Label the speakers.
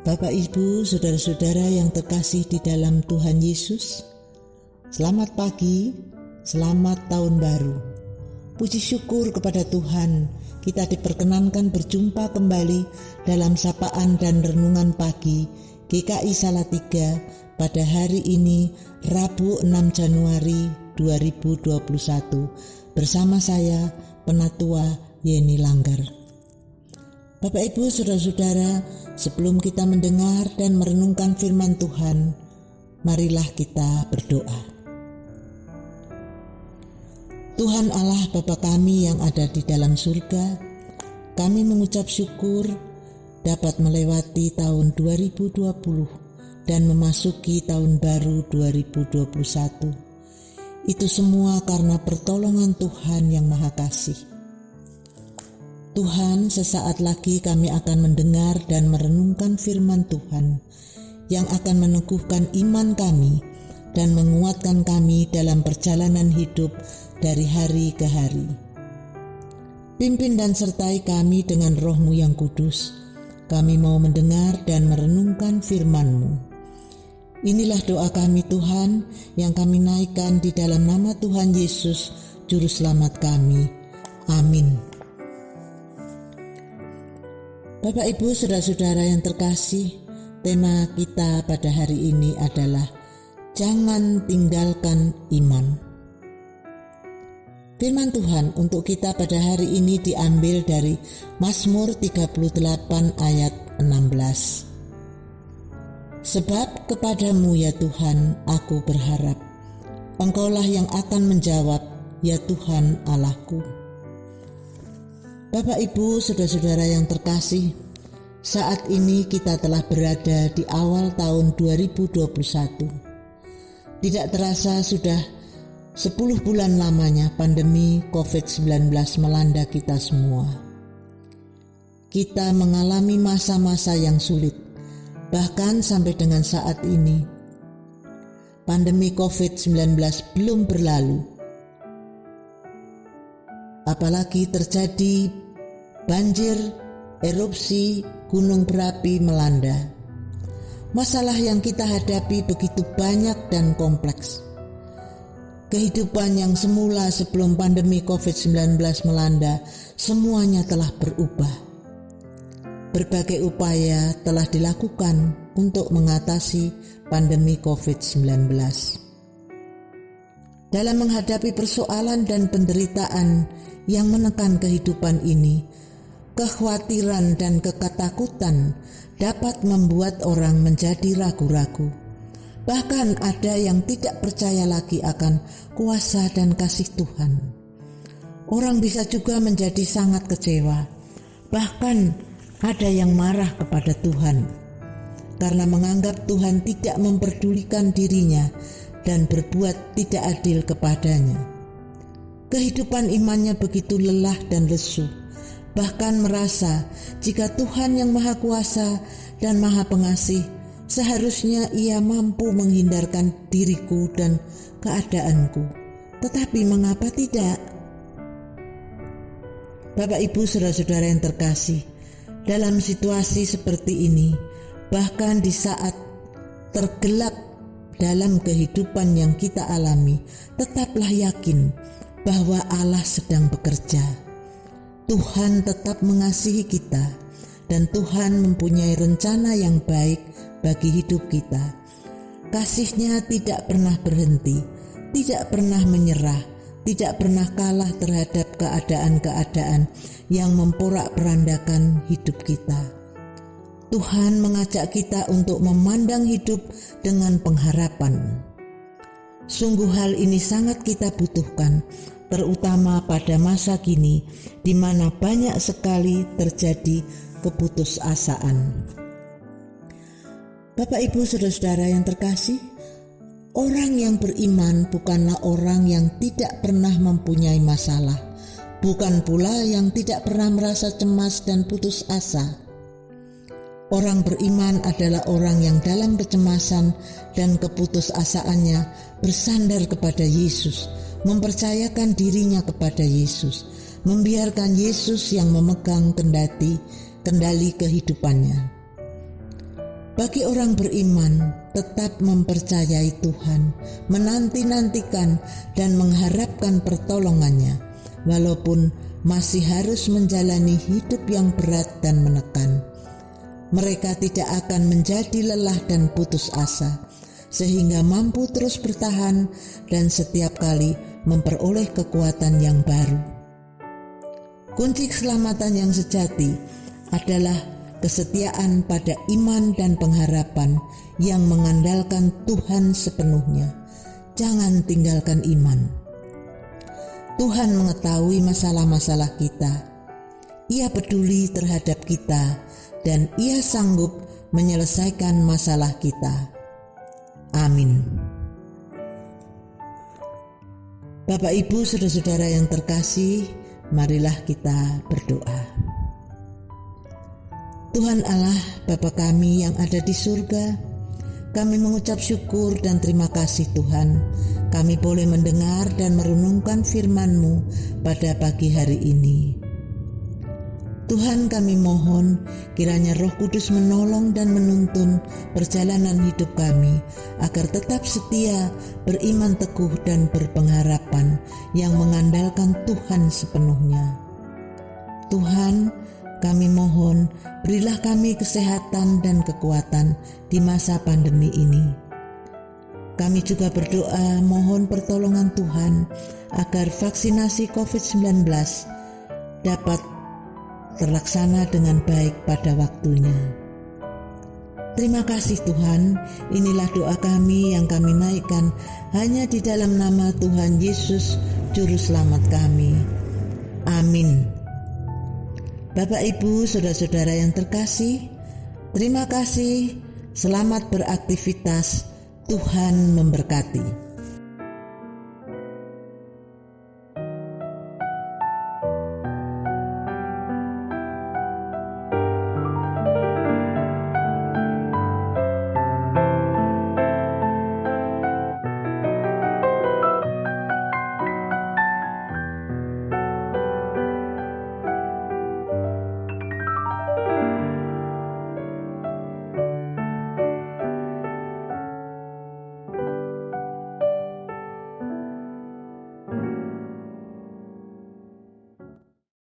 Speaker 1: Bapak, Ibu, saudara-saudara yang terkasih di dalam Tuhan Yesus, selamat pagi, selamat tahun baru. Puji syukur kepada Tuhan, kita diperkenankan berjumpa kembali dalam sapaan dan renungan pagi GKI Salatiga pada hari ini, Rabu 6 Januari 2021, bersama saya, Penatua Yeni Langgar. Bapak, Ibu, saudara-saudara, sebelum kita mendengar dan merenungkan firman Tuhan, marilah kita berdoa. Tuhan Allah Bapa kami yang ada di dalam surga, kami mengucap syukur dapat melewati tahun 2020 dan memasuki tahun baru 2021. Itu semua karena pertolongan Tuhan yang Maha Kasih. Tuhan, sesaat lagi kami akan mendengar dan merenungkan firman Tuhan yang akan meneguhkan iman kami dan menguatkan kami dalam perjalanan hidup dari hari ke hari. Pimpin dan sertai kami dengan Roh-Mu yang kudus. Kami mau mendengar dan merenungkan firman-Mu. Inilah doa kami Tuhan yang kami naikkan di dalam nama Tuhan Yesus, Juru Selamat kami. Amin. Bapak, Ibu, saudara-saudara yang terkasih, tema kita pada hari ini adalah jangan tinggalkan iman. Firman Tuhan untuk kita pada hari ini diambil dari Mazmur 38 ayat 16. Sebab kepadamu ya Tuhan aku berharap, Engkaulah yang akan menjawab, ya Tuhan Allahku. Bapak, Ibu, saudara-saudara yang terkasih, saat ini kita telah berada di awal tahun 2021. Tidak terasa sudah 10 bulan lamanya pandemi COVID-19 melanda kita semua. Kita mengalami masa-masa yang sulit, bahkan sampai dengan saat ini. Pandemi COVID-19 belum berlalu. Apalagi terjadi banjir, erupsi, gunung berapi melanda. Masalah yang kita hadapi begitu banyak dan kompleks. Kehidupan yang semula sebelum pandemi COVID-19 melanda, semuanya telah berubah. Berbagai upaya telah dilakukan untuk mengatasi pandemi COVID-19. Dalam menghadapi persoalan dan penderitaan yang menekan kehidupan ini, kekhawatiran dan ketakutan dapat membuat orang menjadi ragu-ragu. Bahkan ada yang tidak percaya lagi akan kuasa dan kasih Tuhan. Orang bisa juga menjadi sangat kecewa. Bahkan ada yang marah kepada Tuhan karena menganggap Tuhan tidak memperdulikan dirinya dan berbuat tidak adil kepadanya. Kehidupan imannya begitu lelah dan lesu, bahkan merasa jika Tuhan yang Maha Kuasa dan Maha Pengasih, seharusnya Ia mampu menghindarkan diriku dan keadaanku. Tetapi mengapa tidak? Bapak, Ibu, saudara-saudara yang terkasih, dalam situasi seperti ini, bahkan di saat tergelap dalam kehidupan yang kita alami, tetaplah yakin bahwa Allah sedang bekerja. Tuhan tetap mengasihi kita dan Tuhan mempunyai rencana yang baik bagi hidup kita. Kasih-Nya tidak pernah berhenti, tidak pernah menyerah, tidak pernah kalah terhadap keadaan-keadaan yang memporak-perandakan hidup kita. Tuhan mengajak kita untuk memandang hidup dengan pengharapan. Sungguh hal ini sangat kita butuhkan, terutama pada masa kini di mana banyak sekali terjadi keputusasaan. Bapak, Ibu, saudara-saudara yang terkasih, orang yang beriman bukanlah orang yang tidak pernah mempunyai masalah, bukan pula yang tidak pernah merasa cemas dan putus asa. Orang beriman adalah orang yang dalam kecemasan dan keputusasaannya bersandar kepada Yesus, mempercayakan dirinya kepada Yesus, membiarkan Yesus yang memegang kendali kehidupannya. Bagi orang beriman, tetap mempercayai Tuhan, menanti-nantikan dan mengharapkan pertolongannya, walaupun masih harus menjalani hidup yang berat dan menekan. Mereka tidak akan menjadi lelah dan putus asa, sehingga mampu terus bertahan dan setiap kali memperoleh kekuatan yang baru. Kunci keselamatan yang sejati adalah kesetiaan pada iman dan pengharapan yang mengandalkan Tuhan sepenuhnya. Jangan tinggalkan iman. Tuhan mengetahui masalah-masalah kita. Ia peduli terhadap kita dan Ia sanggup menyelesaikan masalah kita. Amin. Bapak, Ibu, saudara-saudara yang terkasih, marilah kita berdoa. Tuhan Allah, Bapa kami yang ada di surga, kami mengucap syukur dan terima kasih Tuhan, kami boleh mendengar dan merenungkan firman-Mu pada pagi hari ini. Tuhan, kami mohon kiranya Roh Kudus menolong dan menuntun perjalanan hidup kami agar tetap setia, beriman teguh dan berpengharapan yang mengandalkan Tuhan sepenuhnya. Tuhan, kami mohon berilah kami kesehatan dan kekuatan di masa pandemi ini. Kami juga berdoa mohon pertolongan Tuhan agar vaksinasi COVID-19 dapat terlaksana dengan baik pada waktunya. Terima kasih Tuhan, inilah doa kami yang kami naikkan hanya di dalam nama Tuhan Yesus, Juru Selamat kami. Amin. Bapak, Ibu, saudara-saudara yang terkasih, terima kasih. Selamat beraktivitas. Tuhan memberkati.